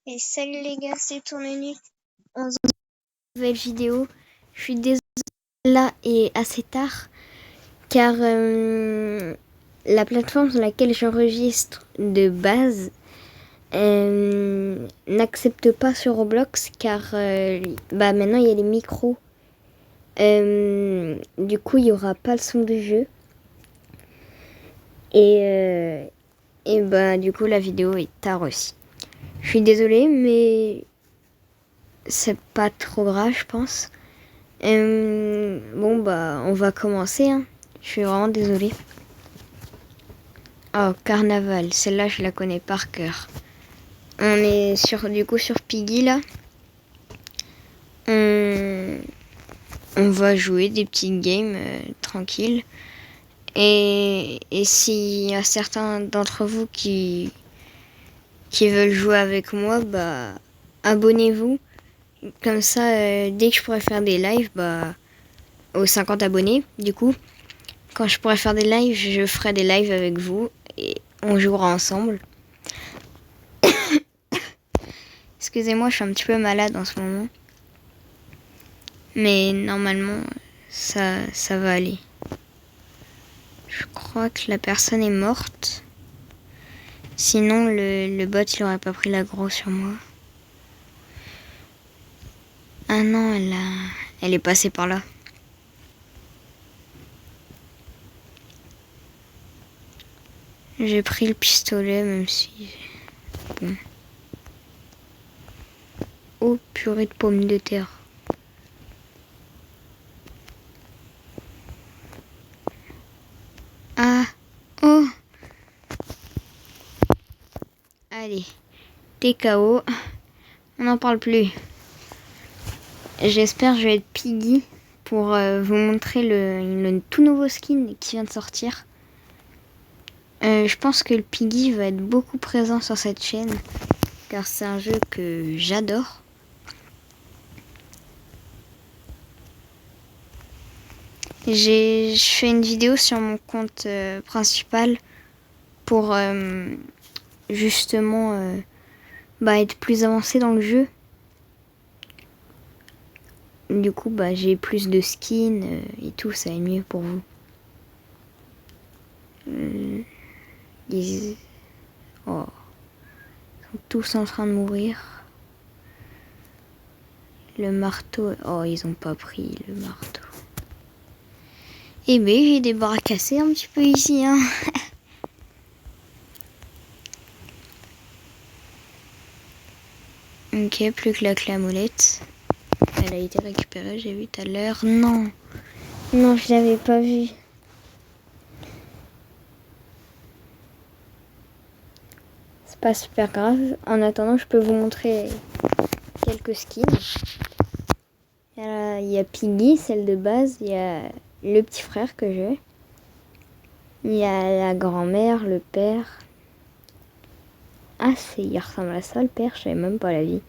Et salut les gars, c'est Tournenuque. On se retrouve dans une nouvelle vidéo. Je suis désolée, là et assez tard, car la plateforme sur laquelle j'enregistre de base n'accepte pas sur Roblox, car maintenant il y a les micros. Du coup, il n'y aura pas le son du jeu. Et du coup, la vidéo est tard aussi. Je suis désolée, mais c'est pas trop grave, je pense. On va commencer. Hein. Je suis vraiment désolée. Oh, Carnaval, celle-là, je la connais par cœur. On est sur Piggy, là. On va jouer des petits games tranquilles. Et s'il y a certains d'entre vous qui veulent jouer avec moi, abonnez-vous. Comme ça, dès que je pourrai faire des lives, aux 50 abonnés, du coup, quand je pourrai faire des lives, je ferai des lives avec vous et on jouera ensemble. Excusez-moi, je suis un petit peu malade en ce moment. Mais normalement, ça va aller. Je crois que la personne est morte. Sinon, le bot, il aurait pas pris l'aggro sur moi. Ah non, elle est passée par là. J'ai pris le pistolet, même si... Bon. Oh, purée de pommes de terre. Ah, oh. Allez, t'es KO. On n'en parle plus. J'espère que je vais être Piggy pour vous montrer le tout nouveau skin qui vient de sortir. Je pense que le Piggy va être beaucoup présent sur cette chaîne, car c'est un jeu que j'adore. Je fais une vidéo sur mon compte principal pour justement être plus avancé dans le jeu. Du coup, j'ai plus de skins et tout, ça va mieux pour vous. Ils sont tous en train de mourir. Le marteau... Oh, ils ont pas pris le marteau. Eh ben, j'ai des bras cassés un petit peu ici, hein. Ok, plus que la clé à molette. Elle a été récupérée, j'ai vu tout à l'heure. Non, je l'avais pas vue. C'est pas super grave. En attendant, je peux vous montrer quelques skins. Il y a Piggy, celle de base. Il y a le petit frère que j'ai. Il y a la grand-mère, le père. Ah, il ressemble à ça, le père. Je savais même pas la vie.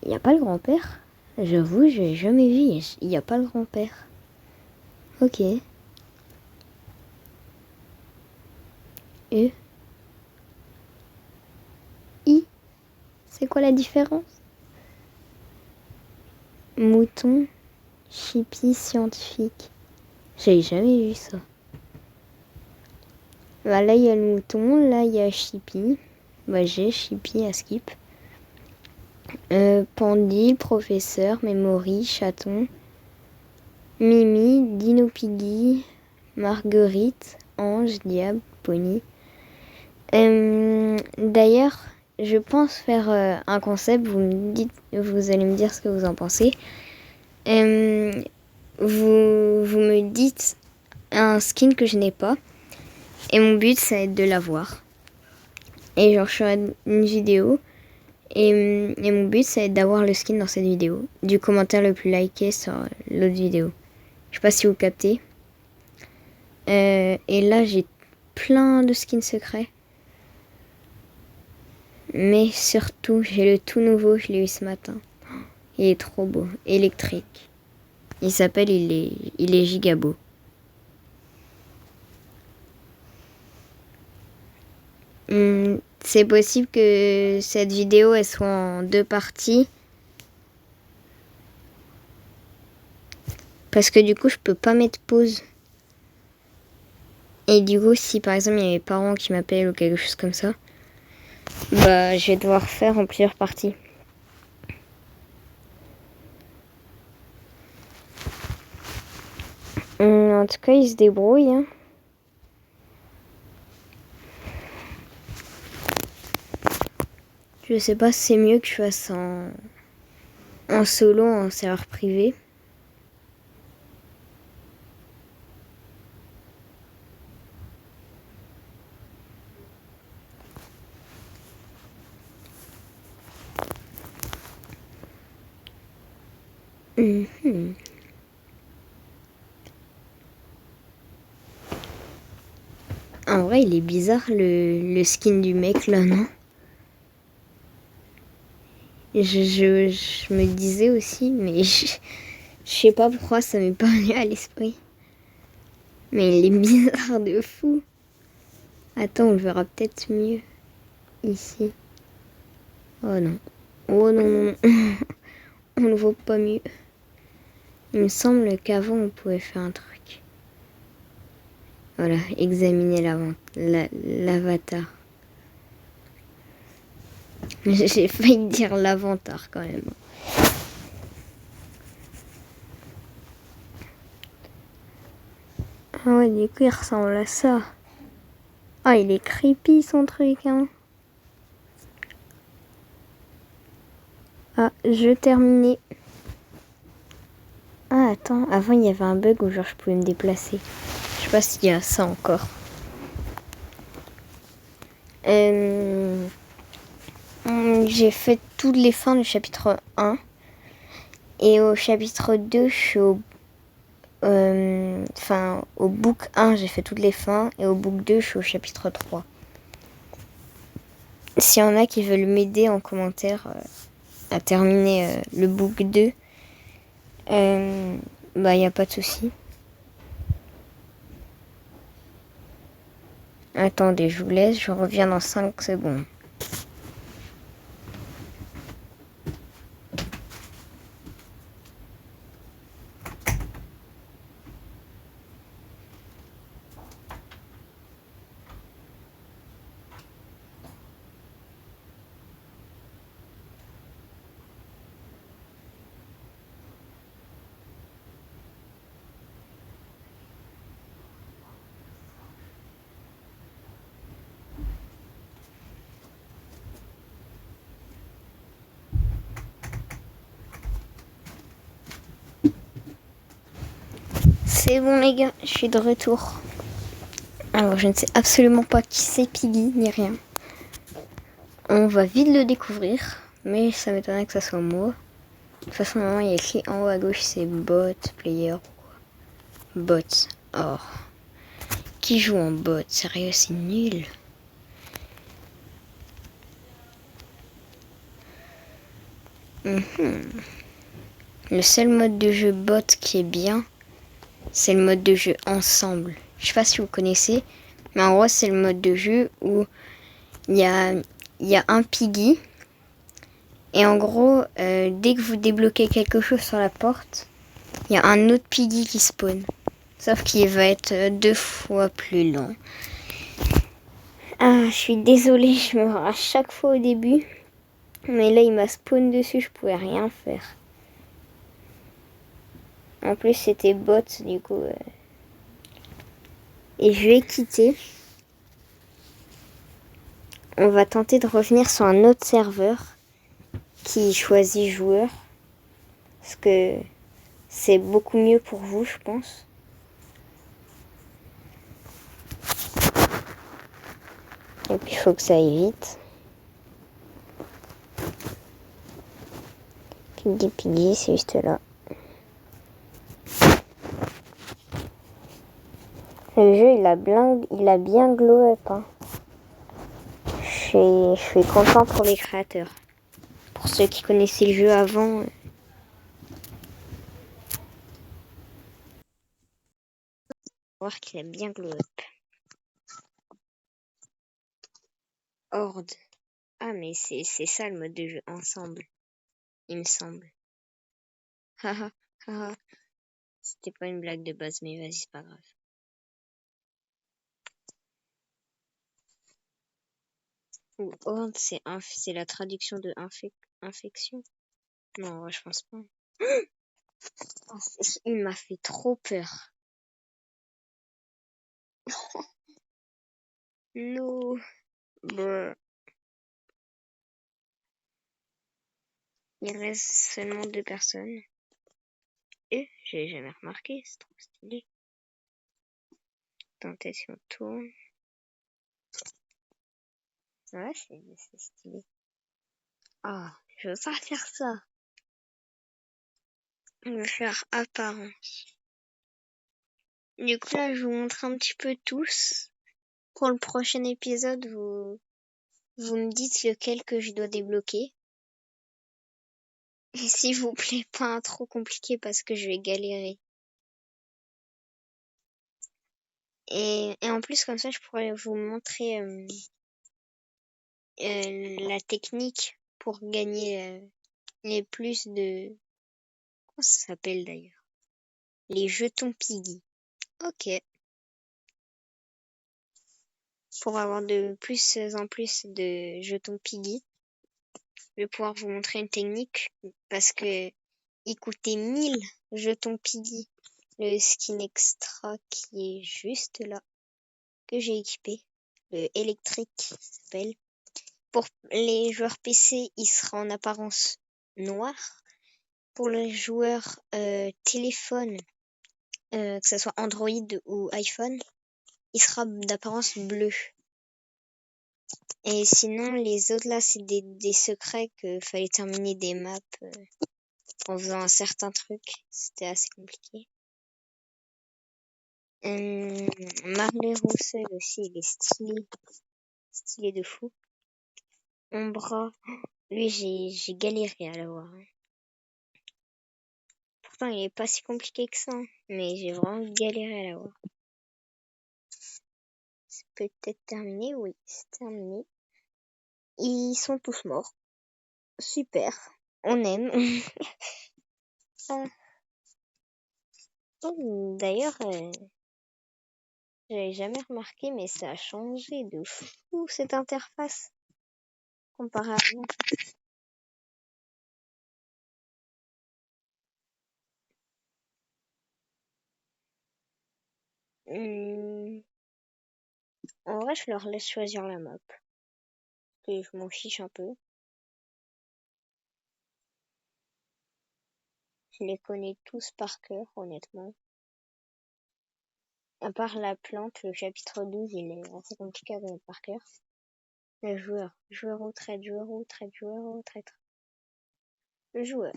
Il n'y a pas le grand-père. J'avoue, j'ai jamais vu. Il n'y a pas le grand-père. Ok. E. I. C'est quoi la différence? Mouton. Chippy scientifique. J'ai jamais vu ça. Là, il y a le mouton. Là, il y a Chippy. J'ai Chippy à skip. Pandy, professeur, Memory, chaton. Mimi, Dino Piggy, Marguerite, Ange, Diable, Pony. D'ailleurs, je pense faire un concept. Vous allez me dire ce que vous en pensez. Vous me dites un skin que je n'ai pas. Et mon but, ça va être de l'avoir. Et je ferai une vidéo. Et mon but, ça va être d'avoir le skin dans cette vidéo. Du commentaire le plus liké sur l'autre vidéo. Je sais pas si vous captez. Et là, j'ai plein de skins secrets. Mais surtout, j'ai le tout nouveau, je l'ai eu ce matin. Il est trop beau, électrique. Il s'appelle, il est giga beau. c'est possible que cette vidéo elle soit en 2 parties. Parce que du coup, je peux pas mettre pause. Et du coup, si par exemple il y a mes parents qui m'appellent ou quelque chose comme ça, bah je vais devoir faire en plusieurs parties. En tout cas, il se débrouille. Hein. Je sais pas si c'est mieux que je fasse en solo, en serveur privé. En vrai, il est bizarre le skin du mec là, non? Je me disais aussi, mais je sais pas pourquoi ça m'est pas venu à l'esprit. Mais il est bizarre de fou. Attends, on le verra peut-être mieux ici. Oh non. Oh non, non, non. On le voit pas mieux. Il me semble qu'avant on pouvait faire un truc. Voilà, examiner l'avatar. J'ai failli dire l'avatar quand même. Ah ouais, du coup il ressemble à ça. Ah, il est creepy son truc, hein. Ah, je terminais. Ah, attends, avant il y avait un bug où genre je pouvais me déplacer. Je sais pas s'il y a ça encore. J'ai fait toutes les fins du chapitre 1. Et au chapitre 2, je suis au book 1, j'ai fait toutes les fins. Et au book 2, je suis au chapitre 3. S'il y en a qui veulent m'aider en commentaire à terminer le book 2, bah, y a pas de souci. Attendez, je vous laisse, je reviens dans 5 secondes. C'est bon les gars, je suis de retour. Alors je ne sais absolument pas qui c'est Piggy ni rien. On va vite le découvrir, mais ça m'étonnerait que ça soit moi. De toute façon, normalement, il y a écrit en haut à gauche, c'est bot, player. Bot. Oh. Qui joue en bot? Sérieux, c'est nul. Le seul mode de jeu bot qui est bien, c'est le mode de jeu ensemble. Je sais pas si vous connaissez, mais en gros, c'est le mode de jeu où il y a un piggy. Et en gros, dès que vous débloquez quelque chose sur la porte, il y a un autre piggy qui spawn. Sauf qu'il va être 2 fois plus lent. Ah, je suis désolée, je meurs à chaque fois au début. Mais là, il m'a spawn dessus, je pouvais rien faire. En plus, c'était bot, du coup. Et je vais quitter. On va tenter de revenir sur un autre serveur qui choisit joueur. Parce que c'est beaucoup mieux pour vous, je pense. Et puis, il faut que ça aille vite. Piggy, c'est juste là. Le jeu, il a bien glow up. Hein. Je suis content pour les créateurs. Pour ceux qui connaissaient le jeu avant. Voir qu'il a bien glow up. Horde. Ah, mais c'est ça le mode de jeu ensemble, il me semble. Haha, haha. C'était pas une blague de base, mais vas-y, c'est pas grave. Ou horde, c'est la traduction de infection. Non, ouais, je pense pas. Oh, il m'a fait trop peur. No. Brr. Il reste seulement 2 personnes. Et j'ai jamais remarqué, c'est trop stylé. Tentation tourne. Ouais, c'est stylé. Ah, je veux pas faire ça. On va faire apparent. Du coup, là, je vous montre un petit peu tous. Pour le prochain épisode, vous me dites lequel que je dois débloquer. Et s'il vous plaît, pas un trop compliqué parce que je vais galérer. Et en plus, comme ça, je pourrais vous montrer la technique pour gagner les plus de... Comment ça s'appelle d'ailleurs? Les jetons Piggy. Ok. Pour avoir de plus en plus de jetons Piggy, je vais pouvoir vous montrer une technique parce que il coûtait 1000 jetons Piggy. Le skin extra qui est juste là, que j'ai équipé. Le électrique s'appelle. Pour les joueurs PC, il sera en apparence noir. Pour les joueurs téléphone, que ce soit Android ou iPhone, il sera d'apparence bleue. Et sinon, les autres là, c'est des secrets que fallait terminer des maps en faisant un certain truc. C'était assez compliqué. Marley Roussel aussi, il est stylé de fou. Ombra, lui, j'ai galéré à l'avoir. Pourtant, il est pas si compliqué que ça, hein, mais j'ai vraiment galéré à l'avoir. C'est peut-être terminé, oui, c'est terminé. Ils sont tous morts. Super, on aime. Ah. D'ailleurs, j'avais jamais remarqué, mais ça a changé de fou cette interface comparé à avant. En vrai, je leur laisse choisir la map. Et je m'en fiche un peu. Je les connais tous par cœur, honnêtement. À part la plante, le chapitre 12, il est assez compliqué à connaître par cœur. Le joueur. Joueur au trait, joueur au trait, joueur au trait. Le joueur.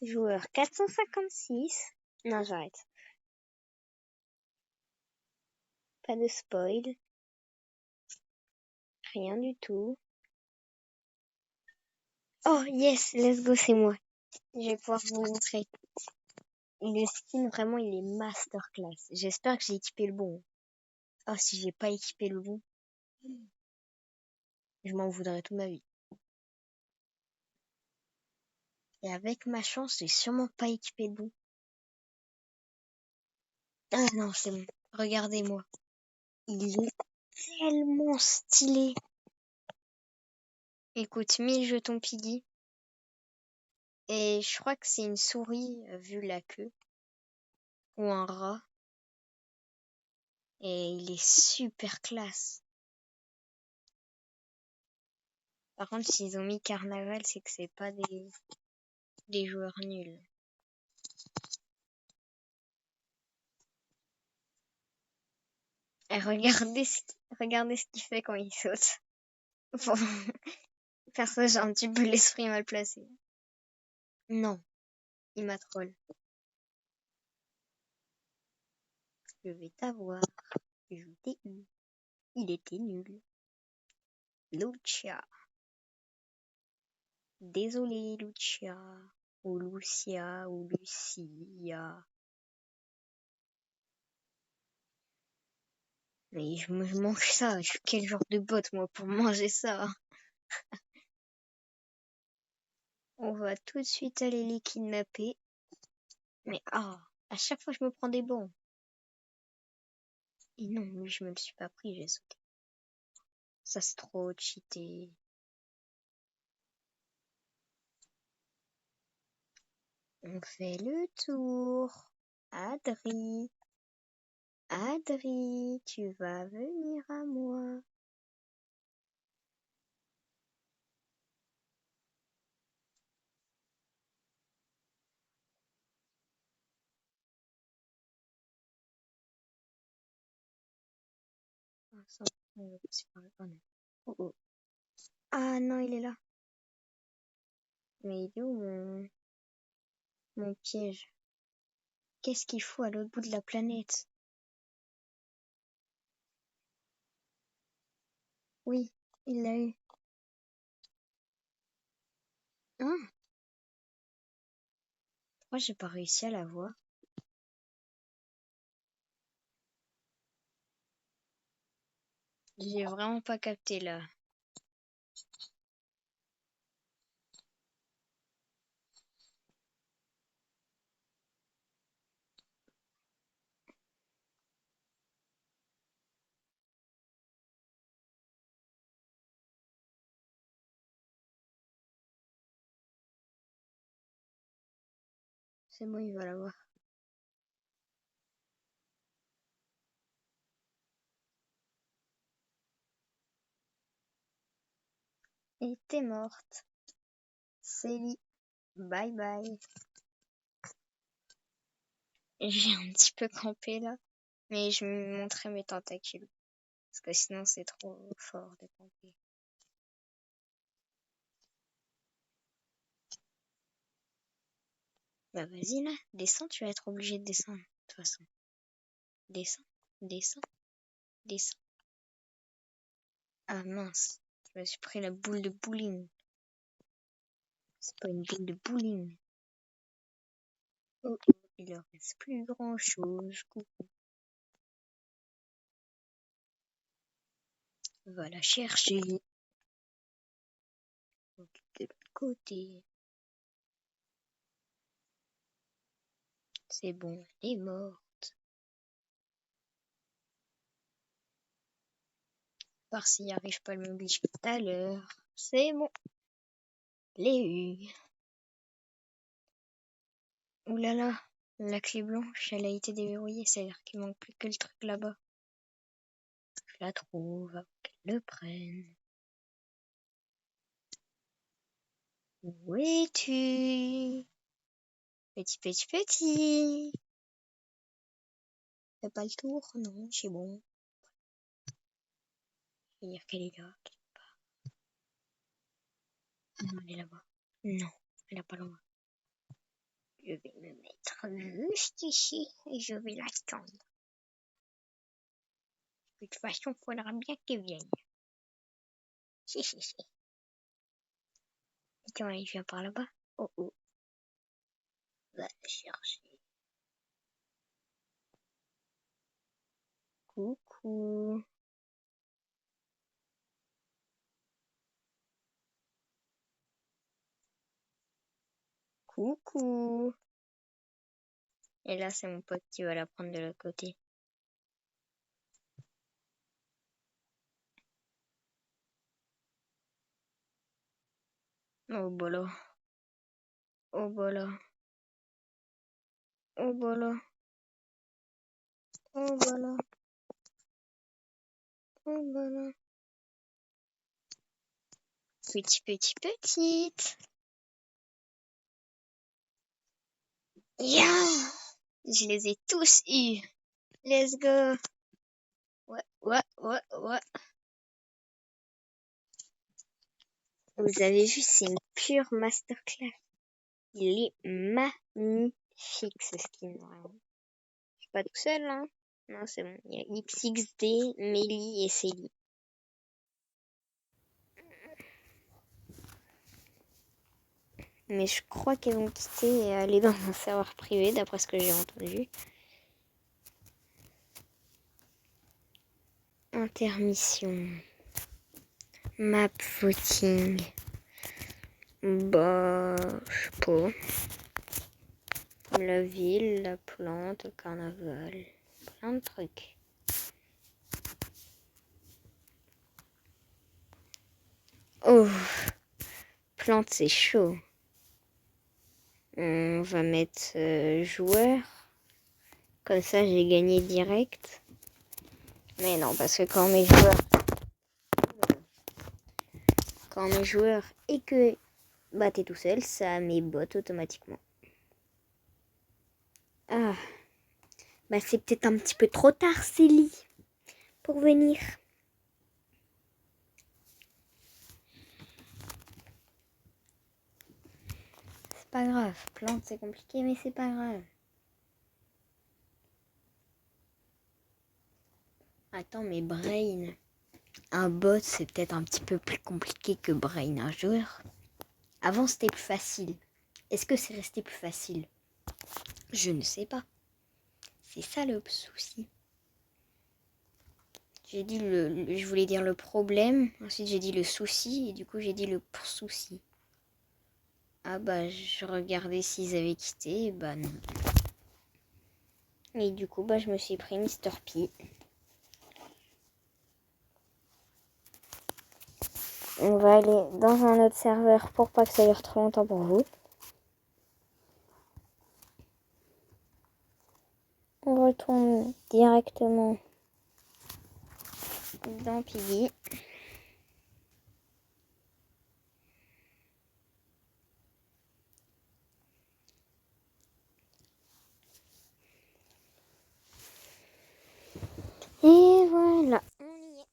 Joueur 456. Non, j'arrête. Pas de spoil. Rien du tout. Oh, yes, let's go, c'est moi. Je vais pouvoir vous montrer. Le skin, vraiment, il est masterclass. J'espère que j'ai équipé le bon. Oh, si j'ai pas équipé le bon, je m'en voudrais toute ma vie. Et avec ma chance, j'ai sûrement pas équipé le bon. Ah non, c'est bon. Regardez-moi. Il est tellement stylé. Écoute, 1000 jetons Piggy. Et je crois que c'est une souris, vu la queue. Ou un rat. Et il est super classe. Par contre, s'ils ont mis carnaval, c'est que c'est pas des joueurs nuls. Et regardez ce qu'il fait quand il saute. Bon, perso, j'ai un petit peu l'esprit mal placé. Non, il m'a troll. Je vais t'avoir. Je t'ai eu. Il était nul. Lucia. Désolé, Lucia. Ou Lucia, ou Lucia. Mais je mange ça. Je suis quel genre de bot, moi, pour manger ça? On va tout de suite aller les kidnapper. Mais à chaque fois, je me prends des bons. Et non, lui, je me le suis pas pris, j'ai sauté. Ça, c'est trop cheaté. On fait le tour. Adri, tu vas venir à moi. Oh, oh. Ah non, il est là. Mais il est où mon piège? Qu'est-ce qu'il faut à l'autre bout de la planète? Oui, il l'a eu. Hein? Pourquoi j'ai pas réussi à la voir? J'ai vraiment pas capté là. C'est bon, il va la voir. Et t'es morte. Célie. Bye bye. J'ai un petit peu campé là. Mais je me montrais mes tentacules. Parce que sinon c'est trop fort de camper. Bah vas-y là, descends, tu vas être obligé de descendre. De toute façon. Descends, descends, descends. Ah mince, je me suis pris la boule de bowling. C'est pas une boule de bowling. Oh, il leur reste plus grand chose. Coucou. Va la chercher. De l'autre côté. C'est bon, elle est morte. Par s'il n'y arrive pas, le m'oblige tout à l'heure. C'est bon. Les eu. Ouh là là, la clé blanche, elle a été déverrouillée. C'est-à-dire qu'il manque plus que le truc là-bas. Je la trouve avant qu'elle le prenne. Où es-tu? Petit. Fais pas le tour? Non, c'est bon. Je vais dire qu'elle est là. Ah non, elle est là-bas. Non, elle est pas loin. Je vais me mettre juste ici et je vais l'attendre. De toute façon, il faudra bien qu'elle vienne. Si. Tiens, il vient par là-bas. Oh. Va la chercher. Coucou. Coucou. Et là, c'est mon pote qui va la prendre de l'autre côté. Oh bolo. Oh bolo. Oh bolo. Oh bolo. Oh bolo. Petite. Yeah! Je les ai tous eus. Let's go. Ouais. Vous avez vu, c'est une pure masterclass. Il est magnifique ce skin, vraiment. Je suis pas tout seul, hein. Non, c'est bon. Il y a XXD, Mélie et Célie. Mais je crois qu'elles vont quitter et aller dans un serveur privé, d'après ce que j'ai entendu. Intermission. Map voting. Bah, je sais pas. La ville, la plante, le carnaval. Plein de trucs. Oh, plante, c'est chaud. On va mettre joueur. Comme ça, j'ai gagné direct. Mais non, parce que quand mes joueurs et que bah t'es tout seul, ça met bot automatiquement. Ah, bah c'est peut-être un petit peu trop tard, Célie, pour venir. C'est pas grave, plante c'est compliqué, mais c'est pas grave. Attends, mais Brain, un bot, c'est peut-être un petit peu plus compliqué que Brain, un joueur. Avant, c'était plus facile. Est-ce que c'est resté plus facile? Je ne sais pas. C'est ça le souci. J'ai dit je voulais dire le problème, ensuite j'ai dit le souci, et du coup j'ai dit le souci. Ah bah, je regardais s'ils avaient quitté, et bah non. Et du coup, bah je me suis pris Mr. P. On va aller dans un autre serveur pour pas que ça dure trop longtemps pour vous. On retourne directement dans Piggy. Et voilà, on y est.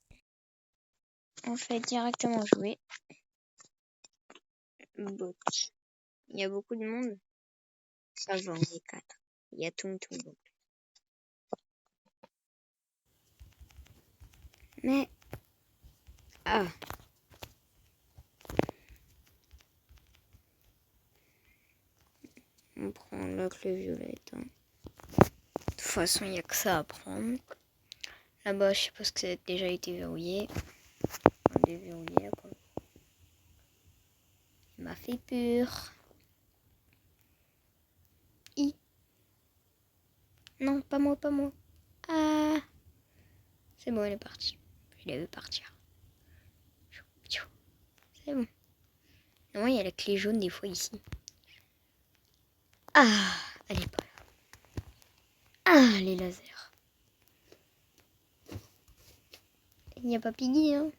On fait directement jouer. Bot. Il y a beaucoup de monde. Ça va, on est 4. Il y a tout le monde. Mais... Ah. On prend la clé violette. Hein. De toute façon, il n'y a que ça à prendre. Là-bas, je sais pas ce que ça a déjà été verrouillé. On déverrouillé après. Il m'a fait peur. Non, pas moi, pas moi. Ah. C'est bon, elle est partie. Je l'ai vu partir. C'est bon. Non, il y a la clé jaune des fois ici. Ah, elle est pas là. Ah, les lasers. Il n'y a pas Piggy, hein.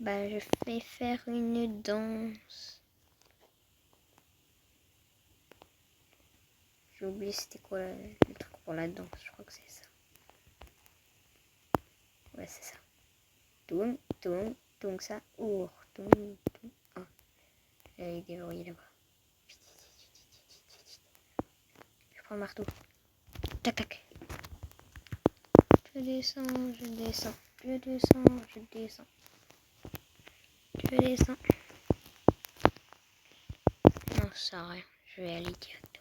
Bah, je vais faire une danse. J'ai oublié c'était quoi le truc pour la danse. Je crois que c'est ça. Ouais, c'est ça. Toum, toum, toum, ça. Our, toum, toum. Ah, j'avais déverrouillé là-bas. Je prends le marteau. Tac, tac. Je descends, je descends. Je descends, je descends. Je descends. Non, ça sert à rien. Je vais aller directement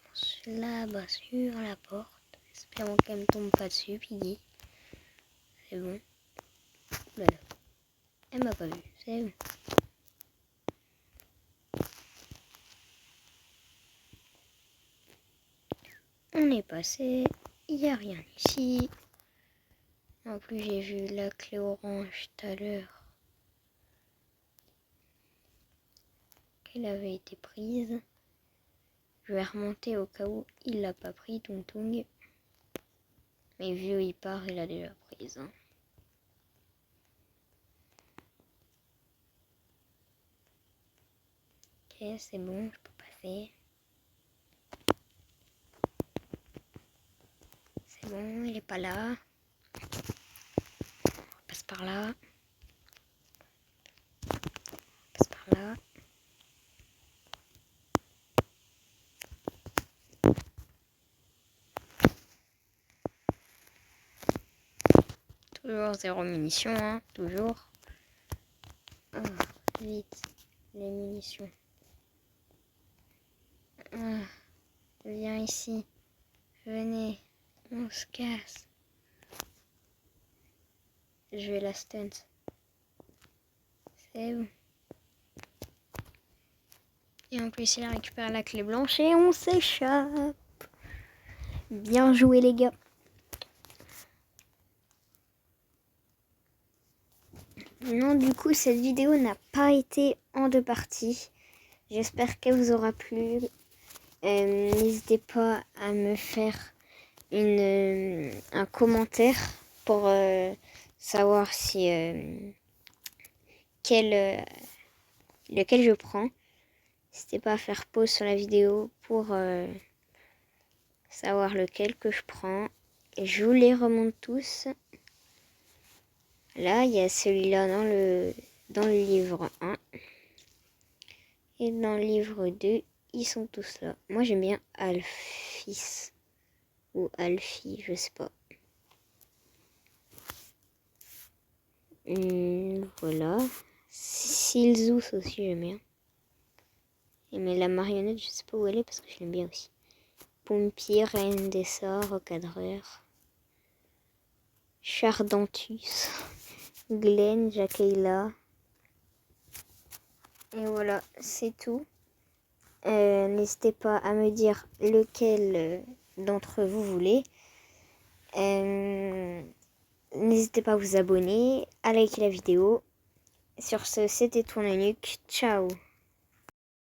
là-bas sur la porte. Espérons qu'elle me tombe pas dessus, Piggy. C'est bon. Là. Elle m'a pas vu. C'est bon. On est passé. Il n'y a rien ici. En plus, j'ai vu la clé orange tout à l'heure. Qu'elle avait été prise. Je vais remonter au cas où il l'a pas pris, Tung Tung. Mais vu où il part, il a déjà prise. Hein. Ok, c'est bon, je peux passer. C'est bon, il est pas là. On passe par là. On passe par là. Toujours 0 munitions, hein, toujours. Ah, vite, les munitions. Ah, viens ici. Venez, on se casse. Je vais la stunt. C'est bon. Et on peut essayer de récupérer la clé blanche et on s'échappe. Bien joué les gars. Non, du coup, cette vidéo n'a pas été en 2 parties. J'espère qu'elle vous aura plu. N'hésitez pas à me faire un commentaire pour savoir si lequel je prends. N'hésitez pas à faire pause sur la vidéo pour savoir lequel que je prends. Et je vous les remonte tous. Là, il y a celui-là dans le livre 1. Et dans le livre 2, ils sont tous là. Moi, j'aime bien Alphys. Ou Alfie, je sais pas. Voilà. Silzus aussi, j'aime bien. Mais la marionnette, je sais pas où elle est parce que je l'aime bien aussi. Pompier, reine des sorts, recadreur. Chardentus. Glenn, Jacqueline. Et voilà, c'est tout. N'hésitez pas à me dire lequel d'entre vous voulez. N'hésitez pas à vous abonner, à liker la vidéo. Sur ce, c'était Tourne Nuque. Ciao!